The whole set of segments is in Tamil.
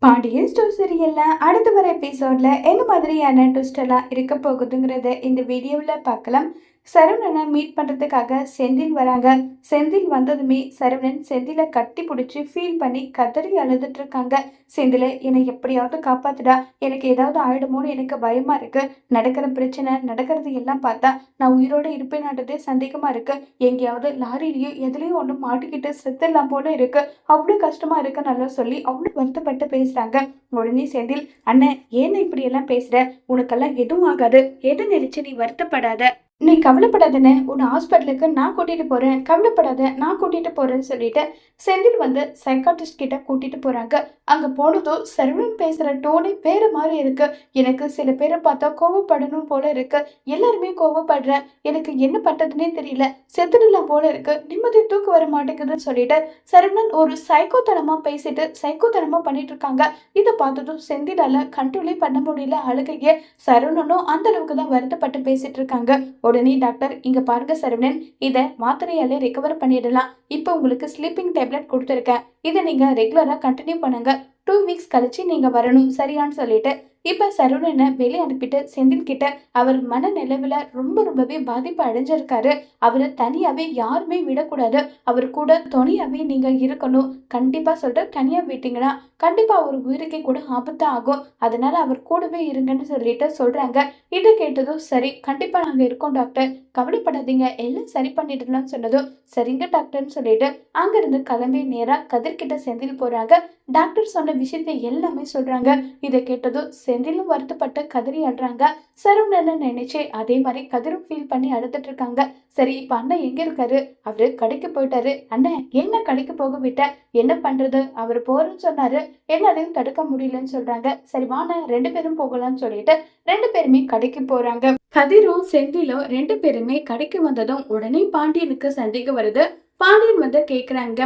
பாண்டியன் ஸ்டோர் சீரியல்ல அடுத்து வர எபிசோட்ல என்ன மாதிரியான ட்விஸ்ட் எல்லாம் இருக்க போகுதுங்கிறத இந்த வீடியோவில் பார்க்கலாம். சரவணனை மீட் பண்றதுக்காக செந்தில் வராங்க. செந்தில் வந்ததுமே சரவணன் செந்தில கட்டி பிடிச்சி ஃபீல் பண்ணி கதறி அழுதுட்டு இருக்காங்க. செந்தில என்னை எப்படியாவது காப்பாத்துடா, எனக்கு ஏதாவது ஆயிடுமோன்னு எனக்கு பயமா இருக்கு. நடக்கிற பிரச்சனை நடக்கிறது எல்லாம் பார்த்தா நான் உயிரோட இருப்பேனான்றதே சந்தேகமா இருக்கு. எங்கேயாவது லாரிலையும் எதுலயும் ஒன்று மாட்டிக்கிட்டு செத்துடலாம் போல இருக்கு. அவ்வளோ கஷ்டமா இருக்கு நல்லா சொல்லி அவ்வளோ வருத்தப்பட்டு பேசுறாங்க. உடனே செந்தில், அண்ணன் ஏன்னு இப்படி எல்லாம் பேசுற, உனக்கெல்லாம் எதுவும் ஆகாது, எது நினைச்சு நீ வருத்தப்படாத, நீ கவலைப்படாதன்னு உன்னை ஹாஸ்பிட்டலுக்கு நான் கூட்டிட்டு போறேன், கவலைப்படாத நான் கூட்டிட்டு போறேன்னு சொல்லிட்டு செந்தில் வந்து சைக்காட்ரிஸ்ட் கிட்ட கூட்டிட்டு போறாங்க. அங்க போனதும் சரவணன் பேசுற டோனே வேற மாதிரி இருக்கு. எனக்கு சில பேரை பார்த்தா கோவப்படணும் போல இருக்கு. எல்லாருமே கோவப்படுறேன், எனக்கு என்ன பண்றதுன்னே தெரியல, செத்துடலாம் போல இருக்கு, நிம்மதி தூக்கு வர மாட்டேங்குதுன்னு சொல்லிட்டு சரவணன் ஒரு சைக்கோத்தனமா பேசிட்டு சைக்கோத்தனமா பண்ணிட்டு இருக்காங்க. இதை பார்த்ததும் செந்திலால கண்ட்ரோலே பண்ண முடியல அழுகைய. சரவணனும் அந்த அளவுக்கு தான் வருத்தப்பட்டு பேசிட்டு இருக்காங்க. உடனே டாக்டர், இங்க பாருங்க சரவணன், இதை மாத்திரையாலே ரெக்கவர் பண்ணிடலாம். இப்போ உங்களுக்கு ஸ்லீப்பிங் டேப்லெட் கொடுத்துருக்கேன், இதை நீங்க ரெகுலரா கண்டினியூ பண்ணுங்க. 2 வீக்ஸ் கழிச்சு நீங்க வரணும் சரியான்னு சொல்லிட்டு இப்ப சரவணனை வெளியே அனுப்பிட்டு செந்தில் கிட்ட அவர் மனநிலவுல ரொம்பவே பாதிப்பு அடைஞ்சிருக்காரு. அவரை தனியாவே யாருமே விடக்கூடாது, அவர் கூட துணையாவே நீங்க இருக்கணும். கண்டிப்பா சொல்ற, தனியா விட்டீங்கன்னா கண்டிப்பா அவர் உயிருக்கே கூட ஆபத்தா ஆகும். அதனால அவர் கூடவே இருங்கன்னு சொல்லிட்டு சொல்றாங்க. இதை கேட்டதும் சரி, கண்டிப்பா நாங்க இருக்கோம் டாக்டர், கவலைப்படாதீங்க, எல்லாம் சரி பண்ணிடலாம்னு சொன்னதும் சரிங்க டாக்டர்னு சொல்லிட்டு அங்கிருந்து கிளம்பி நேரா கதிர்கிட்ட செந்தில் போறாங்க. டாக்டர் சொன்ன விஷயத்தை எல்லாமே சொல்றாங்க. இதை கேட்டதும் செந்திலும் வருத்தப்பட்டு கதறி அழுறாங்க. சரவணனை நினைச்சு அதே மாதிரி கதிரும் ஃபீல் பண்ணி அழுதுட்டு இருக்காங்க. சரி, இப்ப அண்ணன் எங்க இருக்காரு? அவரு கடைக்கு போயிட்டாரு. அண்ணன் என்ன கடைக்கு போக விட்ட, என்ன பண்றது, அவர் போறேன்னு சொன்னாரு, என்னாலையும் தடுக்க முடியலன்னு சொல்றாங்க. சரி வாண்ண 2 பேரும் போகலாம்னு சொல்லிட்டு 2 பேருமே கடைக்கு போறாங்க. கதிரும் செந்திலும் 2 பேருமே கடைக்கு வந்ததும் உடனே பாண்டியனுக்கு சந்தேகம் வருது. பாண்டியன் வந்து கேக்குறாங்க,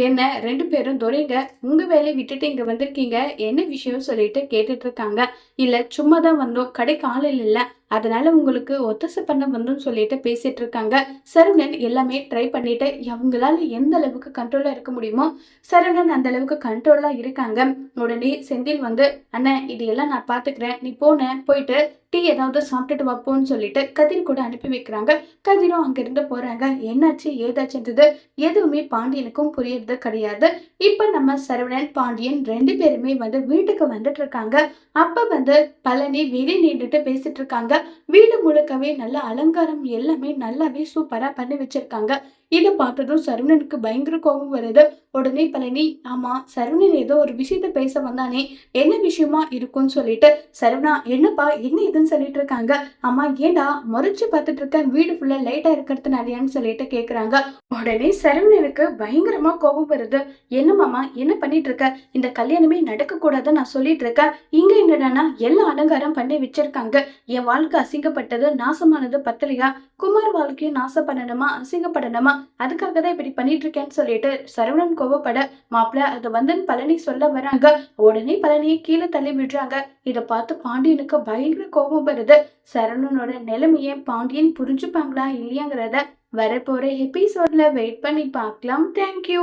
என்ன 2 பேரும் துரைங்க உங்க வேலையை விட்டுட்டு இங்க வந்திருக்கீங்க, என்ன விஷயம் சொல்லிட்டு கேட்டுட்டு இருக்காங்க. இல்ல சும்மா தான் வந்தோம், கடைக்கு ஆள் இல்ல, அதனால உங்களுக்கு ஒத்தாசை பண்ண வந்தோம்னு சொல்லிட்டு பேசிட்டு இருக்காங்க. சரவணன் எல்லாமே ட்ரை பண்ணிட்டு அவங்களால எந்த அளவுக்கு கண்ட்ரோலா இருக்க முடியுமோ சரவணன் அந்த அளவுக்கு கண்ட்ரோலா இருக்காங்க. உடனே செந்தில் வந்து, அண்ணன் இது எல்லாம் நான் பாத்துக்கிறேன், நீ போயிட்டு டீ ஏதாவது சாப்பிட்டுட்டு வைப்போன்னு சொல்லிட்டு கதிர் கூட அனுப்பி வைக்கிறாங்க. கதிரும் அங்கிருந்து போறாங்க. என்னாச்சு ஏதாச்சுன்றது எதுவுமே பாண்டியனுக்கும் புரியறது கிடையாது. இப்ப நம்ம சரவணன் பாண்டியன் 2 பேருமே வந்து வீட்டுக்கு வந்துட்டு இருக்காங்க. அப்ப வந்து பழனி வெளியே நின்றுட்டு பேசிட்டு இருக்காங்க. வீடு முழுக்கவே நல்ல அலங்காரம் எல்லாமே நல்லாவே சூப்பரா பண்ணி வச்சிருக்காங்க. இதை பார்த்ததும் சரவணனுக்கு பயங்கர கோபம் வருது. உடனே பழனி, ஆமா சரவணன் ஏதோ ஒரு விஷயத்த பேச வந்தானே, என்ன விஷயமா இருக்கும்னு சொல்லிட்டு, சரவணா என்னப்பா என்ன இதுன்னு சொல்லிட்டு இருக்காங்க. ஆமா ஏண்டா முறைச்சு பார்த்துட்டு இருக்க, வீடு ஃபுல்லா லைட்டா இருக்கிறதுனாலயான்னு சொல்லிட்டு கேக்குறாங்க. உடனே சரவணனுக்கு பயங்கரமா கோபம் வருது. என்ன மாமா என்ன பண்ணிட்டு இருக்க, இந்த கல்யாணமே நடக்க கூடாதுன்னு நான் சொல்லிட்டு இருக்கேன், இங்க என்னடானா எல்லா அலங்காரம் பண்ணி வச்சிருக்காங்க. என் வாழ்க்கை அசிங்கப்பட்டது நாசமானது பத்தலையா, குமார் வாழ்க்கையும் நாசம் பண்ணணுமா அசிங்கப்படணுமா, அதுக்காக தான் இப்படி பண்ணிட்டு இருக்கேன்னு சொல்லிட்டு சரவணன் கோவப்பட, மாப்பிள்ள அது வந்து பழனி சொல்ல வராங்க. உடனே பழனியை கீழே தள்ளி விடுறாங்க. இதை பார்த்து பாண்டியனுக்கு பயங்கர கோபம் வருது. சரவணனோட நிலைமையை பாண்டியன் புரிஞ்சுப்பாங்களா இல்லையாங்கிறத வரப்போற எபிசோட்ல வெயிட் பண்ணி பார்க்கலாம். தேங்க்யூ.